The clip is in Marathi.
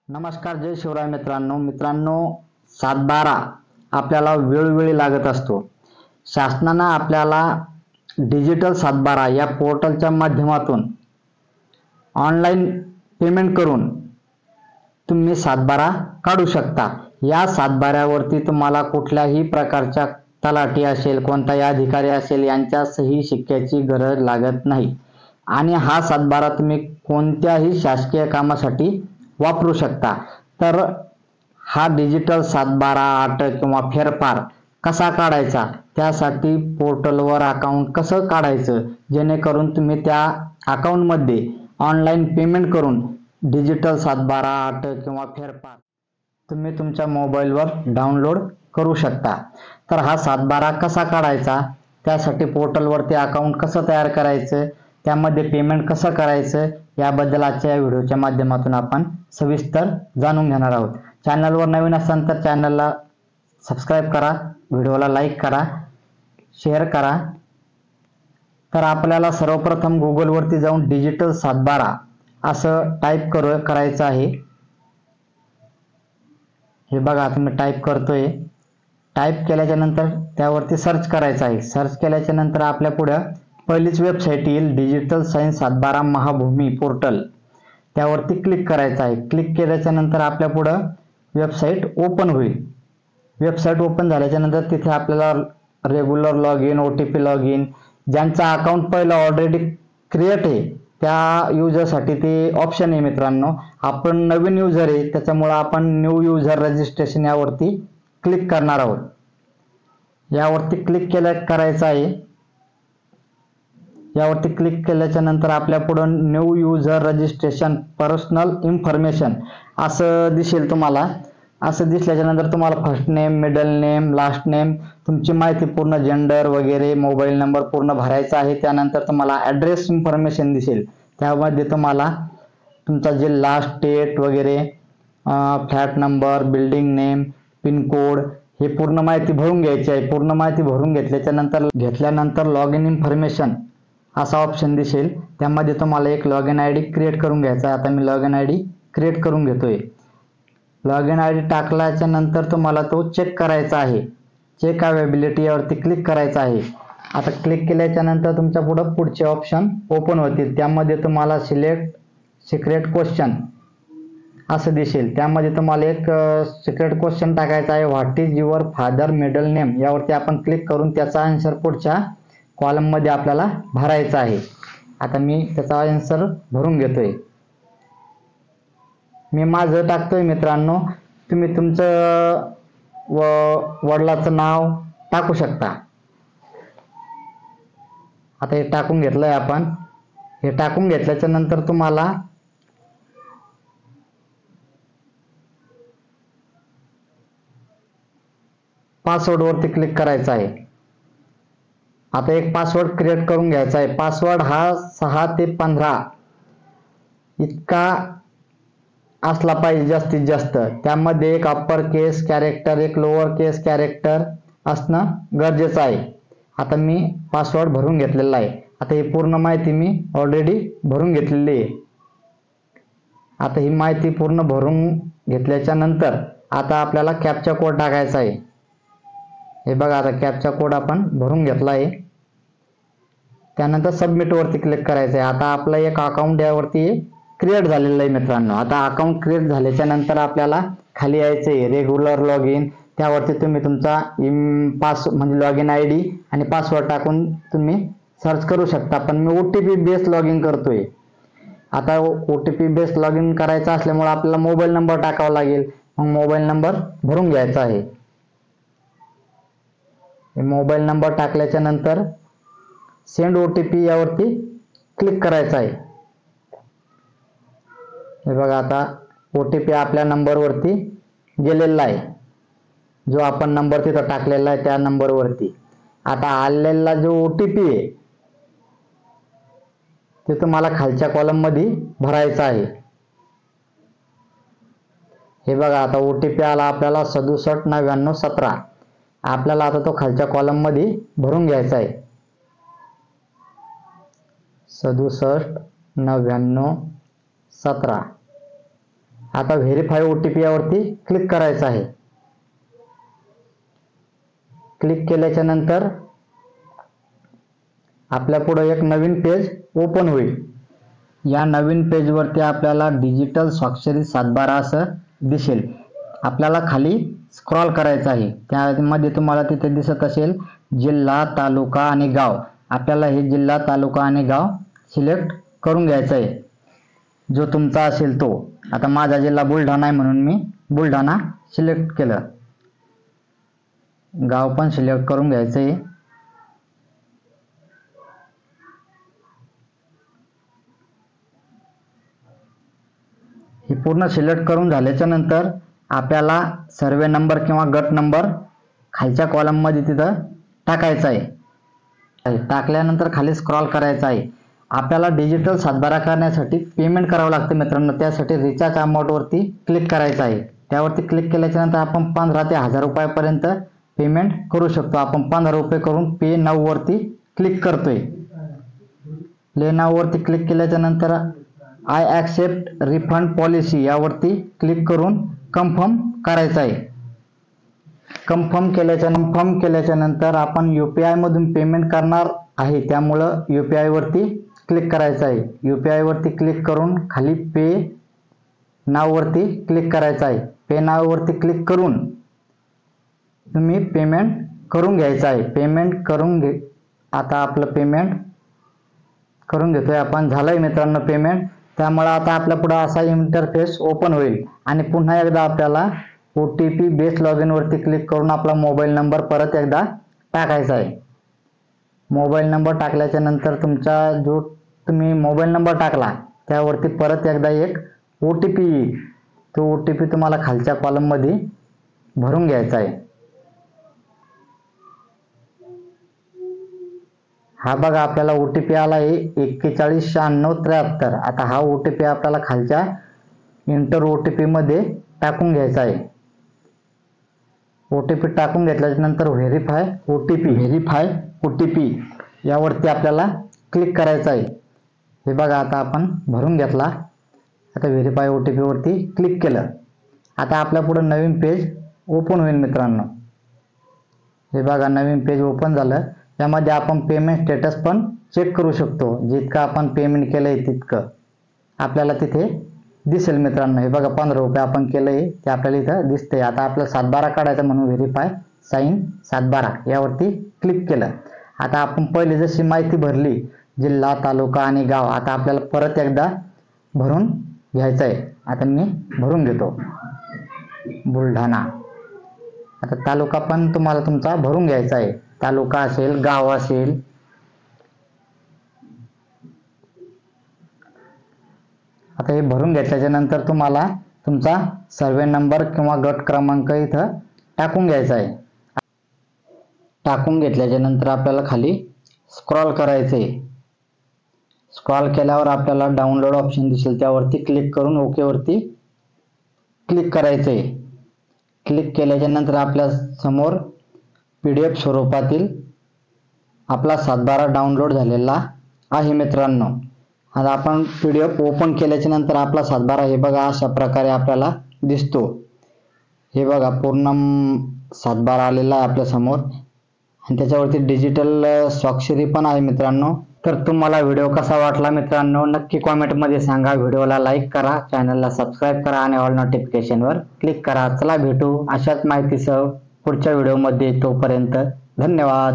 नमस्कार, जय शिवराय मित्रांनो 7/12 आपल्याला वेळोवेळी लागत असतो. शासनानं आपल्याला डिजिटल 7/12 या पोर्टलच्या माध्यमातून ऑनलाईन पेमेंट करून तुम्ही 7/12 काढू शकता. या 7/12 तुम्हाला कुठल्याही प्रकारच्या तलाठी असेल, कोणताही अधिकारी असेल यांच्या सही शिक्क्याची गरज लागत नाही आणि हा 7/12 तुम्ही कोणत्याही शासकीय कामासाठी वापरू शकता. तर हा डिजिटल 7/12 अटक किंवा फेरफार कसा काढायचा, त्यासाठी पोर्टलवर अकाउंट कसं काढायचं जेणेकरून तुम्ही त्या अकाउंटमध्ये ऑनलाईन पेमेंट करून डिजिटल 7/12 अटक किंवा फेरफार तुम्ही तुमच्या मोबाईलवर डाउनलोड करू शकता. तर हा 7/12 कसा काढायचा, त्यासाठी पोर्टलवरती अकाउंट कसं तयार करायचं, त्यामध्ये पेमेंट कसं करायचं याबद्दल आजच्या या व्हिडिओच्या माध्यमातून आपण सविस्तर जाणून घेणार आहोत. चॅनलवर नवीन असाल तर चॅनलला सबस्क्राईब करा, व्हिडिओला लाईक करा, शेअर करा. तर आपल्याला सर्वप्रथम गुगलवरती जाऊन डिजिटल 7/12 असं टाईप करायचं आहे. हे बघा, आता मी टाईप करतोय. टाईप केल्याच्या नंतर त्यावरती सर्च करायचं आहे. सर्च केल्याच्या नंतर आपल्या पुढे पहिलीच वेबसाईट येईल, डिजिटल सायन्स 7/12 महाभूमी पोर्टल. त्यावरती क्लिक करायचं आहे. क्लिक केल्याच्या नंतर आपल्या पुढं वेबसाईट ओपन होईल. वेबसाईट ओपन झाल्याच्या नंतर तिथे आपल्याला regular log in, OTP log in, ज्यांचा अकाउंट पहिलं ऑलरेडी क्रिएट आहे त्या युजरसाठी ते ऑप्शन आहे. मित्रांनो, आपण नवीन युजर आहे त्याच्यामुळं आपण न्यू युजर रजिस्ट्रेशन यावरती क्लिक करणार आहोत. यावरती क्लिक करायचं आहे. यावरती क्लिक केल्याच्या नंतर आपल्या पुढे new user registration personal information असं दिसेल तुम्हाला. असं दिसल्याच्या नंतर तुम्हाला first name, middle name, last name, तुमची माहिती पूर्ण, जेंडर वगैरे, मोबाईल नंबर पूर्ण भरायचा आहे. त्यानंतर तुम्हाला ॲड्रेस इन्फॉर्मेशन दिसेल. त्यामध्ये तुम्हाला तुमचा जिल्हा, स्टेट वगैरे, flat number, building name, pin code हे पूर्ण माहिती भरून घ्यायची आहे. पूर्ण माहिती भरून घेतल्यानंतर लॉग इन इन्फॉर्मेशन असा ऑप्शन दिसेल. त्यामध्ये तुम्हाला एक लॉग इन ID क्रिएट करून घ्यायचा आहे. आता मी लॉग इन ID क्रिएट करून घेतोय. लॉग इन ID टाकल्याच्या नंतर तुम्हाला तो चेक करायचा आहे. चेक अवेबिलिटी यावरती क्लिक करायचं आहे. आता क्लिक केल्याच्या नंतर तुमच्या पुढचे ऑप्शन ओपन होतील. त्यामध्ये तुम्हाला सिलेक्ट सिक्रेट क्वेश्चन असं दिसेल. त्यामध्ये तुम्हाला एक सिक्रेट क्वेश्चन टाकायचा आहे. What is your father middle name यावरती आपण क्लिक करून त्याचा आन्सर पुढच्या कॉलममध्ये आपल्याला भरायचा आहे. आता मी त्याचा आन्सर भरून घेतोय. मी माझं टाकतोय. मित्रांनो, तुम्ही तुमचं वडिलाचं नाव टाकू शकता. आता हे टाकून घेतलंय आपण. हे टाकून घेतल्याच्या नंतर तुम्हाला पासवर्ड वरती क्लिक करायचं आहे. आता एक पासवर्ड क्रिएट करून घ्यायचा आहे. पासवर्ड हा 6 ते 15 इतका असला पाहिजे जास्तीत जास्त. त्यामध्ये एक अप्पर केस कॅरेक्टर, एक लोअर केस कॅरेक्टर असणं गरजेचं आहे. आता मी पासवर्ड भरून घेतलेला आहे. आता ही पूर्ण माहिती मी ऑलरेडी भरून घेतलेली आहे. आता ही माहिती पूर्ण भरून घेतल्याच्या नंतर आता आपल्याला कॅप्चा कोड टाकायचा आहे. हे बघा, आता कॅप्चा कोड आपण भरून घेतला आहे. त्यानंतर सबमिट वरती क्लिक करायचं आहे. आता आपलं एक अकाउंट यावरती क्रिएट झालेलं आहे. मित्रांनो, आता अकाउंट क्रिएट झाल्याच्या नंतर आपल्याला खाली यायचं आहे रेग्युलर लॉग इन. त्यावरती तुम्ही तुमचा म्हणजे लॉग इन ID आणि पासवर्ड टाकून तुम्ही सर्च करू शकता. पण मी OTP बेस्ड लॉग इन करतोय. आता OTP बेस्ड लॉग इन करायचं असल्यामुळे आपल्याला मोबाईल नंबर टाकावा लागेल. मग मोबाईल नंबर भरून घ्यायचा आहे. मोबाईल नंबर टाकल्याच्या नंतर सेंड OTP यावरती क्लिक करायचं आहे. हे बघा, आता OTP आपल्या नंबरवरती गेलेला आहे. जो आपण नंबर तिथं टाकलेला आहे त्या नंबरवरती. आता आलेला जो OTP आहे ते तुम्हाला खालच्या कॉलम मध्ये भरायचा आहे. हे बघा, आता OTP आला आपल्याला 679917. आपल्याला आता तो खालच्या कॉलम मध्ये भरून घ्यायचा आहे. 679917. आता व्हेरीफाय OTP यावरती क्लिक करायचं आहे. क्लिक केल्याच्या नंतर आपल्या पुढे एक नवीन पेज ओपन होईल. या नवीन पेजवरती आपल्याला डिजिटल स्वाक्षरी 7/12 असं दिसेल. आपल्याला खाली स्क्रॉल करायचं आहे. त्यामध्ये तुम्हाला तिथे दिसत असेल जिल्हा, तालुका आणि गाव. आपल्याला हे जिल्हा, तालुका आणि गाव सिलेक्ट करून घ्यायचं आहे, जो तुमचा असेल तो. आता माझा जिल्हा बुलढाणा आहे म्हणून मी बुलढाणा सिलेक्ट केलं. गाव पण सिलेक्ट करून घ्यायचं आहे. हे पूर्ण सिलेक्ट करून झाल्याच्या नंतर आपल्याला सर्वे नंबर किंवा गट नंबर खालच्या कॉलम मध्ये तिथं टाकायचा आहे. टाकल्यानंतर खाली स्क्रॉल करायचा आहे. आपल्याला डिजिटल 7/12 करण्यासाठी पेमेंट करावं लागतं मित्रांनो. त्यासाठी रिचार्ज अमाऊंट वरती क्लिक करायचं आहे. त्यावरती क्लिक केल्याच्या नंतर आपण 15 ते 1000 रुपयापर्यंत पेमेंट करू शकतो. आपण 15 रुपये करून पे नाऊ वरती क्लिक करतोय. पे नाऊ वरती क्लिक केल्याच्या नंतर आय ॲक्सेप्ट रिफंड पॉलिसी यावरती क्लिक करून कन्फर्म करायचं आहे. कन्फर्म केल्याच्या नंतर आपण UPI मधून पेमेंट करणार आहे, त्यामुळं UPI वरती क्लिक करायचं आहे. UPI वरती क्लिक करून खाली पे नाव वरती क्लिक करायचं आहे. पे नाव वरती क्लिक करून तुम्ही पेमेंट करून घ्यायचं आहे. पेमेंट करून आता आपलं पेमेंट करून घेतोय आपण. झालंय मित्रांनो पेमेंट. त्यामुळे आता आपल्या पुढे असा इंटरफेस ओपन होईल आणि पुन्हा एकदा आपल्याला OTP बेस लॉगिन वरती क्लिक करून आपला मोबाईल नंबर परत एकदा टाकायचा आहे. मोबाईल नंबर टाकल्याच्या नंतर तुमचा जो तुम्ही मोबाईल नंबर टाकला त्यावरती परत एकदा एक OTP येईल. तो OTP तुम्हाला खालच्या कॉलम मध्ये भरून घ्यायचा आहे. हा बघा आपल्याला OTP आला आहे 419693. आता हा OTP आपल्याला खालच्या इंटर OTP मध्ये टाकून घ्यायचा आहे. OTP टाकून घेतल्याच्या नंतर व्हेरीफाय OTP यावरती आपल्याला क्लिक करायचं आहे. हे बघा आता आपण भरून घेतला. आता व्हेरीफाय OTP वरती क्लिक केलं. आता आपल्या पुढे नवीन पेज ओपन होईल मित्रांनो. हे बघा नवीन पेज ओपन झालं. त्यामध्ये आपण पेमेंट स्टेटस पण चेक करू शकतो. जितकं आपण पेमेंट केलंय तितकं आपल्याला तिथे दिसेल मित्रांनो. हे बघा 15 रुपये आपण केलंय ते आपल्याला इथं दिसतंय. आता आपल्याला 7/12 काढायचं म्हणून व्हेरीफाय साइन 7/12 यावरती क्लिक केलं. आता आपण पहिले जशी माहिती भरली जिल्हा, तालुका आणि गाव, आता आपल्याला परत एकदा भरून घ्यायचं आहे. आता मी भरून घेतो बुलढाणा. आता तालुका पण तुम्हाला तुमचा भरून घ्यायचा आहे. तालुका असेल, गाव असेल. आता हे भरून घेतल्याच्या नंतर तुम्हाला तुमचा सर्वे नंबर किंवा गट क्रमांक इथं टाकून घ्यायचा आहे. टाकून घेतल्याच्या नंतर आपल्याला खाली स्क्रॉल करायचं आहे. स्क्रॉल केल्यावर आपल्याला डाउनलोड ऑप्शन दिसेल, त्यावरती क्लिक करून ओके वरती क्लिक करायचं आहे. क्लिक केल्याच्या नंतर आपल्या समोर PDF स्वरूपातील आपला 7/12 डाउनलोड झालेला आहे मित्रांनो. आता आपण PDF ओपन केल्याच्या नंतर आपला 7/12 हे बघा अशा प्रकारे आपल्याला दिसतो. हे बघा पूर्ण 7/12 आलेला आहे आपल्या समोर आणि त्याच्यावरती डिजिटल स्वाक्षरी पण आहे मित्रांनो. तर तुम्हाला व्हिडिओ कसा वाटला मित्रांनो नक्की कॉमेंटमध्ये सांगा. व्हिडिओला लाईक करा, चॅनलला सबस्क्राईब करा आणि ऑल नोटिफिकेशनवर क्लिक करा. चला भेटू अशाच माहितीसह पुढच्या व्हिडिओमध्ये. तोपर्यंत धन्यवाद.